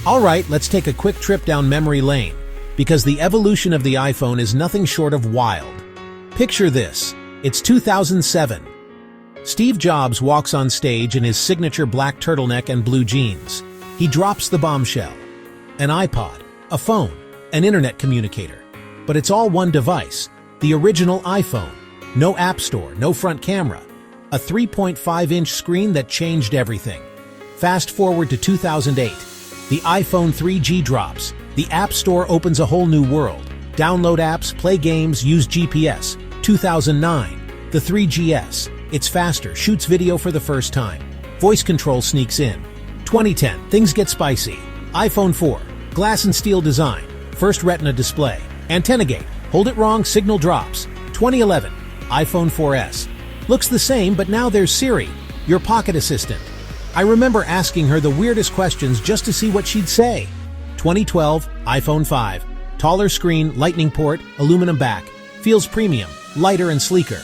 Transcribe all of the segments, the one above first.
Alright, let's take a quick trip down memory lane, because the evolution of the iPhone is nothing short of wild. Picture this. It's 2007. Steve Jobs walks on stage in his signature black turtleneck and blue jeans. He drops the bombshell. An iPod, a phone, an internet communicator. But it's all one device, the original iPhone. No app store, no front camera. A 3.5-inch screen that changed everything. Fast forward to 2008. The iPhone 3G drops. The App Store opens a whole new world. Download apps, play games, use GPS. 2009. The 3GS. It's faster, shoots video for the first time. Voice control sneaks in. 2010. Things get spicy. iPhone 4. Glass and steel design. First Retina display. Antenna gate. Hold it wrong, signal drops. 2011. iPhone 4S. Looks the same, but now there's Siri, your pocket assistant. I remember asking her the weirdest questions just to see what she'd say. 2012, iPhone 5. Taller screen, lightning port, aluminum back. Feels premium, lighter and sleeker.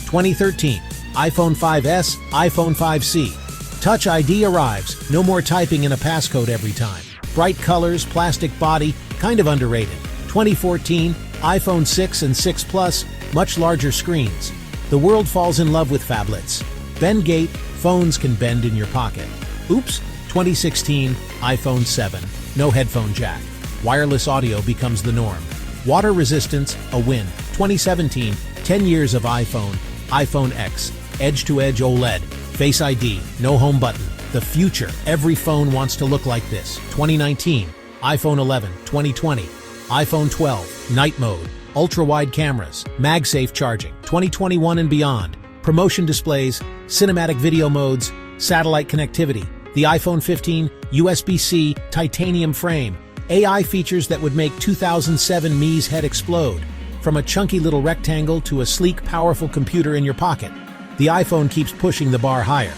2013, iPhone 5S, iPhone 5C. Touch ID arrives, no more typing in a passcode every time. Bright colors, plastic body, kind of underrated. 2014, iPhone 6 and 6 Plus, much larger screens. The world falls in love with phablets. Bend gate, phones can bend in your pocket. Oops, 2016, iPhone 7, no headphone jack. Wireless audio becomes the norm. Water resistance, a win. 2017, 10 years of iPhone, iPhone X, edge-to-edge OLED, Face ID, no home button. The future, every phone wants to look like this. 2019, iPhone 11, 2020, iPhone 12, night mode, ultra-wide cameras, MagSafe charging, 2021 and beyond. Promotion displays, cinematic video modes, satellite connectivity, the iPhone 15, USB-C, titanium frame, AI features that would make 2007 me's head explode. From a chunky little rectangle to a sleek, powerful computer in your pocket, the iPhone keeps pushing the bar higher.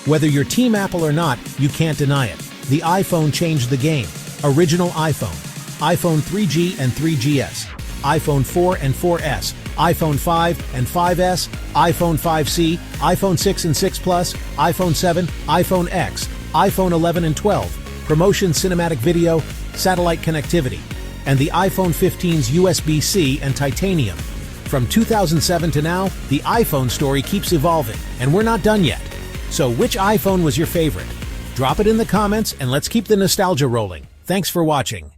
Whether you're Team Apple or not, you can't deny it. The iPhone changed the game. Original iPhone, iPhone 3G and 3GS, iPhone 4 and 4S, iPhone 5 and 5S, iPhone 5C, iPhone 6 and 6 Plus, iPhone 7, iPhone X, iPhone 11 and 12, promotion cinematic video, satellite connectivity, and the iPhone 15's USB-C and titanium. From 2007 to now, the iPhone story keeps evolving, and we're not done yet. So which iPhone was your favorite? Drop it in the comments and let's keep the nostalgia rolling. Thanks for watching.